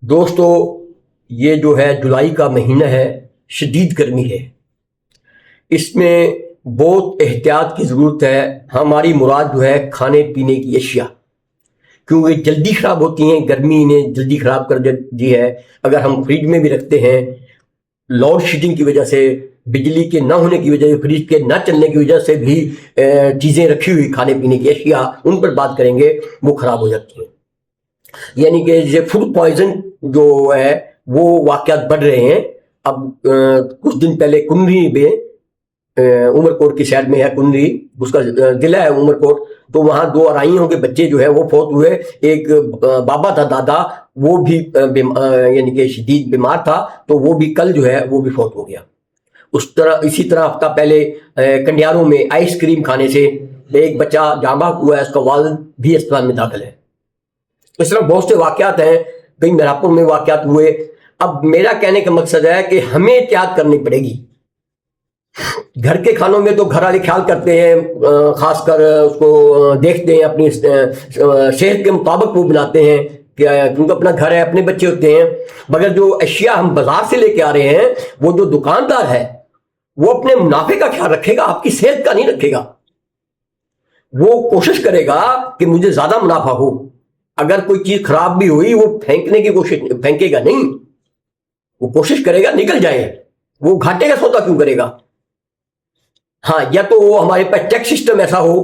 دوستو، یہ جو ہے جولائی کا مہینہ ہے، شدید گرمی ہے۔ اس میں بہت احتیاط کی ضرورت ہے۔ ہماری مراد جو ہے کھانے پینے کی اشیاء، کیونکہ جلدی خراب ہوتی ہیں، گرمی نے جلدی خراب کر دی ہے۔ اگر ہم فریج میں بھی رکھتے ہیں، لوڈ شیڈنگ کی وجہ سے، بجلی کے نہ ہونے کی وجہ سے، فریج کے نہ چلنے کی وجہ سے بھی چیزیں رکھی ہوئی کھانے پینے کی اشیاء، ان پر بات کریں گے، وہ خراب ہو جاتی ہیں۔ یعنی کہ یہ فوڈ پوائزن جو ہے وہ واقعات بڑھ رہے ہیں۔ اب کچھ دن پہلے کنری میں، عمر کوٹ کی سائڈ میں ہے کنری، اس کا ضلع ہے عمر کوٹ، تو وہاں 2 ارائیوں کے بچے جو ہے وہ فوت ہوئے۔ ایک بابا تھا، دادا، وہ بھی یعنی کہ شدید بیمار تھا، تو وہ بھی کل جو ہے وہ بھی فوت ہو گیا۔ اسی طرح ہفتہ پہلے کنڈیاروں میں آئس کریم کھانے سے ایک بچہ جاں بحق ہوا ہے، اس کا والد بھی اسپتال میں داخل ہے۔ اس طرح بہت سے واقعات ہیں، کئی میرپور میں واقعات ہوئے۔ اب میرا کہنے کا مقصد ہے کہ ہمیں احتیاط کرنی پڑے گی۔ گھر کے کھانوں میں تو گھر والے خیال کرتے ہیں، خاص کر اس کو دیکھتے ہیں، اپنی صحت کے مطابق وہ بناتے ہیں، کیونکہ اپنا گھر ہے، اپنے بچے ہوتے ہیں۔ مگر جو اشیاء ہم بازار سے لے کے آ رہے ہیں، وہ جو دکاندار ہے وہ اپنے منافع کا خیال رکھے گا، آپ کی صحت کا نہیں رکھے گا۔ وہ کوشش کرے گا کہ مجھے زیادہ منافع ہو۔ اگر کوئی چیز خراب بھی ہوئی، وہ پھینکنے کی کوشش، پھینکے گا نہیں، وہ کوشش کرے گا نکل جائے۔ وہ گھاٹے کا سودا کیوں کرے گا؟ ہاں، یا تو وہ ہمارے پاس ٹیکس سسٹم ایسا ہو،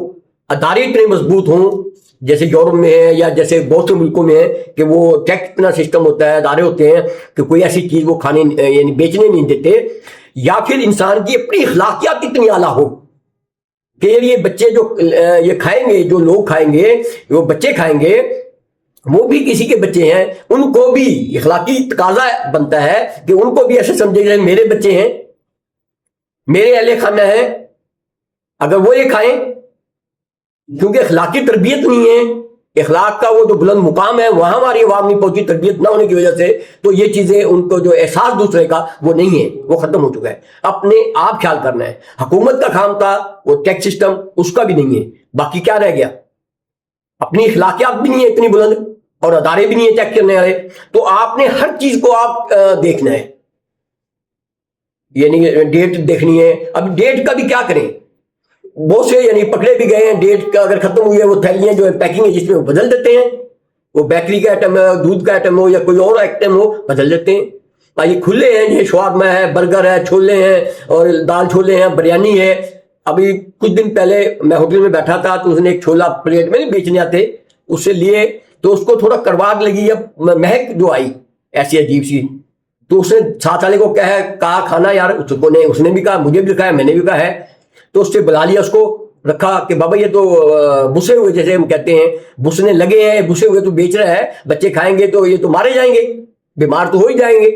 ادارے اتنے مضبوط ہوں، جیسے یورپ میں ہے یا جیسے بہت سے ملکوں میں ہے کہ وہ ٹیکس اتنا سسٹم ہوتا ہے، ادارے ہوتے ہیں کہ کوئی ایسی چیز وہ کھانے یعنی بیچنے نہیں دیتے۔ یا پھر انسان کی اپنی اخلاقیات اتنی اعلیٰ ہو کہ یہ بچے جو یہ کھائیں گے، جو لوگ کھائیں گے، وہ بچے کھائیں گے، وہ بھی کسی کے بچے ہیں، ان کو بھی اخلاقی تقاضا بنتا ہے کہ ان کو بھی ایسے سمجھے جائے میرے بچے ہیں، میرے اہل خانہ ہیں، اگر وہ یہ کھائیں۔ کیونکہ اخلاقی تربیت نہیں ہے، اخلاق کا وہ جو بلند مقام ہے وہاں ہماری عوام نہیں پہنچی، تربیت نہ ہونے کی وجہ سے، تو یہ چیزیں ان کو جو احساس دوسرے کا وہ نہیں ہے، وہ ختم ہو چکا ہے۔ اپنے آپ خیال کرنا ہے۔ حکومت کا کام تھا وہ ٹیکس سسٹم، اس کا بھی نہیں ہے۔ باقی کیا رہ گیا؟ اپنی اخلاقیات بھی نہیں ہے اتنی بلند، اور ادارے بھی نہیں ہیں چیک کرنے والے۔ تو آپ نے ہر چیز کو آپ دیکھنا ہے، یعنی ڈیٹ دیکھنی ہے۔ اب ڈیٹ کا بھی کیا کریں؟ بہت سے یعنی پکڑے بھی گئے ہیں، ڈیٹ کا اگر ختم ہوئی ہے، وہ تھیلیاں جو ہے پیکنگ ہے جس میں وہ بدل دیتے ہیں، وہ بیکری کا آئٹم ہے، دودھ کا آئٹم ہو یا کوئی اور آئٹم ہو، بدل دیتے ہیں۔ یہ کھلے ہیں، یہ شاورما ہے، برگر ہے، چھولے ہیں، اور دال چھولے ہیں، بریانی ہے۔ ابھی کچھ دن پہلے میں ہوٹل میں بیٹھا تھا، تو اس نے ایک چھولا پلیٹ میں بیچنے آتے، اس سے لیے، تو اس کو تھوڑا کڑواہٹ لگی، اب مہک جو آئی ایسی عجیب سی، تو اس نے ساتھ والے کو کہا کھانا یار، اس نے بھی کہا، مجھے بھی کہا ہے، میں نے بھی کہا ہے، تو اس سے بلا لیا، اس کو رکھا کہ بابا یہ تو بسے ہوئے جیسے ہم کہتے ہیں، بسنے لگے ہیں، بسے ہوئے تو بیچ رہا ہے، بچے کھائیں گے تو یہ تو مارے جائیں گے، بیمار تو ہو ہی جائیں گے۔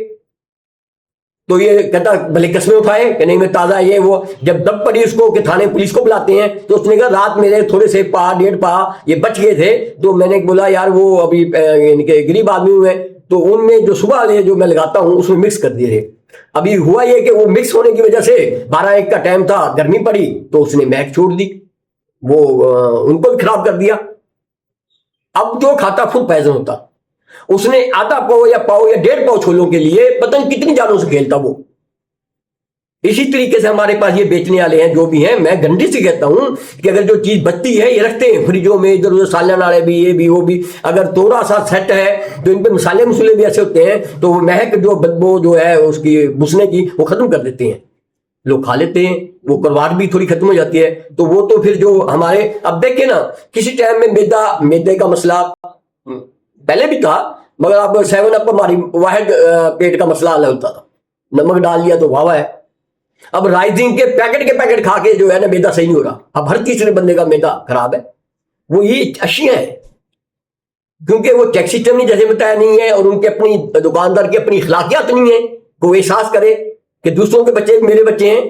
تو یہ کہتا بھلے قسمیں اٹھائے کہ نہیں میں تازہ، یہ وہ۔ جب دب پڑی اس کو کہ تھانے پولیس کو بلاتے ہیں، تو اس نے کہا رات میرے تھوڑے سے پا 1.5 پا یہ بچ گئے تھے، تو میں نے بولا یار وہ ابھی یعنی کہ غریب آدمی ہوئے، تو ان میں جو صبح والے جو میں لگاتا ہوں اس میں مکس کر دیے تھے۔ ابھی ہوا یہ کہ وہ مکس ہونے کی وجہ سے 12-1 کا ٹائم تھا، گرمی پڑی، تو اس نے مہک چھوڑ دی، وہ ان کو بھی خراب کر دیا۔ اب جو کھاتا فوڈ پوائزن ہوتا، اس نے آدھا پاؤ یا پاؤ یا 1.5 پاؤ چھولوں کے لیے پتہ نہیں کتنی جانوں سے کھیلتا وہ۔ اسی طریقے سے ہمارے پاس یہ بیچنے والے ہیں جو بھی ہیں، میں گنڈی سے کہتا ہوں کہ اگر جو چیز بچتی ہے یہ رکھتے ہیں فریجوں میں، ادھر ادھر سالن والے بھی، یہ بھی وہ بھی، اگر تھوڑا سا سیٹ ہے تو ان پہ مسالے مسولے بھی ایسے ہوتے ہیں، تو وہ مہک جو بدبو جو ہے اس کی بسنے کی وہ ختم کر دیتے ہیں، لوگ کھا لیتے ہیں، وہ کڑواہٹ بھی تھوڑی ختم ہو جاتی ہے۔ تو وہ تو پھر جو ہمارے اب دیکھیں نا، کسی ٹائم میں میدے کا مسئلہ پہلے بھی تھا، مگر اب 7 اپ ہماری واحد پیٹ کا مسئلہ حل ہوتا تھا، نمک ڈال دیا تو واہ ہے۔ اب رائزنگ کے پیکٹ کھا کے جو ہے نا میدا صحیح نہیں ہو رہا، اب ہر تیسرے بندے کا میدا خراب ہے۔ وہ یہ اشیاء ہیں، کیونکہ وہ ٹیکس سسٹم نہیں جیسے بتایا نہیں ہے، اور ان کے اپنی دکاندار کی اپنی اخلاقیات نہیں ہے، کوئی احساس کرے کہ دوسروں کے بچے میرے بچے ہیں۔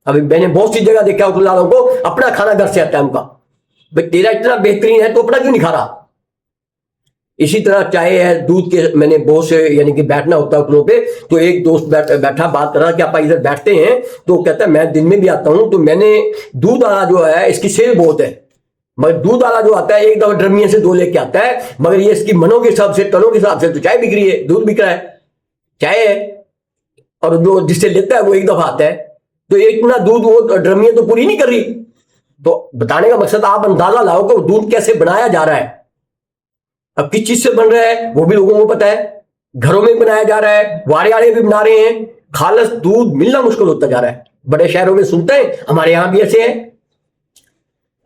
ابھی میں نے بہت سی جگہ دیکھا ہوٹل والوں کو اپنا کھانا گھر سے آتا ہے ان کا، بھائی تیرا اتنا بہترین ہے تو اپنا کیوں نہیں کھا رہا؟ اسی طرح چائے ہے، دودھ کے، میں نے بہت سے یعنی کہ بیٹھنا ہوتا ہے ہوٹلوں پہ، تو ایک دوست بیٹھا بات کر رہا کہ آپ ادھر بیٹھتے ہیں، تو کہتا ہے میں دن میں بھی آتا ہوں، تو میں نے دودھ جو ہے اس کی سیل بہت ہے، مگر دودھ والا جو آتا ہے ایک دفعہ ڈرمیے سے 2 لے کے آتا ہے، مگر یہ اس کی منوں کے حساب سے، ٹنوں کے حساب سے تو چائے بک رہی ہے، دودھ بک رہا ہے، چائے ہے، اور جو جس سے لیتا ہے وہ ایک دفعہ آتا ہے، تو اتنا دودھ وہ ڈرمیے تو پوری نہیں کر رہی۔ تو بتانے کا مقصد آپ اندازہ لاؤ کہ وہ دودھ کیسے بنایا جا رہا ہے، اب کس چیز سے بن رہا ہے وہ بھی لوگوں کو پتا ہے، گھروں میں بنایا جا رہا ہے، وارے والے بھی بنا رہے ہیں، خالص دودھ ملنا مشکل ہوتا جا رہا ہے، بڑے شہروں میں سنتے ہیں، ہمارے یہاں بھی ایسے ہیں۔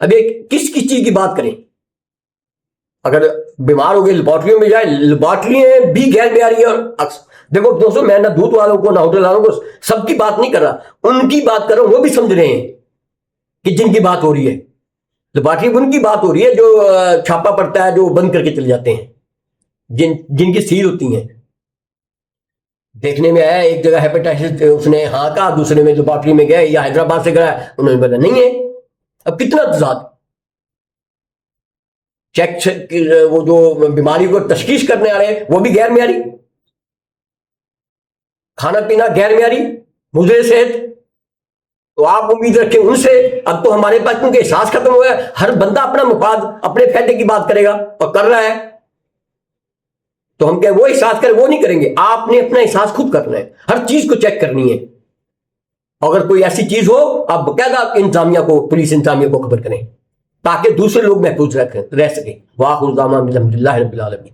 اب یہ کس چیز کی بات کریں؟ اگر بیمار ہو گئے لیبارٹریوں میں جائے، لیبارٹریاں بھی غیر معیاری ہے۔ دیکھو دوستوں، میں نہ دودھ والوں کو نہ ہوٹل والوں کو سب کی بات نہیں کر رہا، ان کی بات کر رہا ہوں، وہ بھی سمجھ رہے ہیں کہ جن کی بات ہو رہی ہے، لیبارٹری ان کی بات ہو رہی ہے جو چھاپا پڑتا ہے، جو بند کر کے چلے جاتے ہیں، جن کی سیل ہوتی ہیں۔ دیکھنے میں آیا ایک جگہ ہیپیٹائٹس اس نے ہاں کہا، دوسرے میں لیبارٹری میں گئے یا حیدرآباد سے گیا، انہوں نے بولا نہیں ہے۔ اب کتنا تضاد، چیک وہ جو بیماری کو تشخیص کرنے والے وہ بھی غیر معیاری، کھانا پینا غیر معیاری، مضر صحت، تو آپ امید رکھیں ان سے۔ اب تو ہمارے پاس کیونکہ احساس ختم ہو گیا، ہر بندہ اپنا مفاد، اپنے فائدے کی بات کرے گا اور کر رہا ہے، تو ہم کیا وہ احساس کریں؟ وہ نہیں کریں گے، آپ نے اپنا احساس خود کرنا ہے، ہر چیز کو چیک کرنی ہے۔ اگر کوئی ایسی چیز ہو آپ باقاعدہ انتظامیہ کو، پولیس انتظامیہ کو خبر کریں تاکہ دوسرے لوگ محفوظ رہ سکیں۔ وآخر دعوانا الحمدللہ رب العالمین۔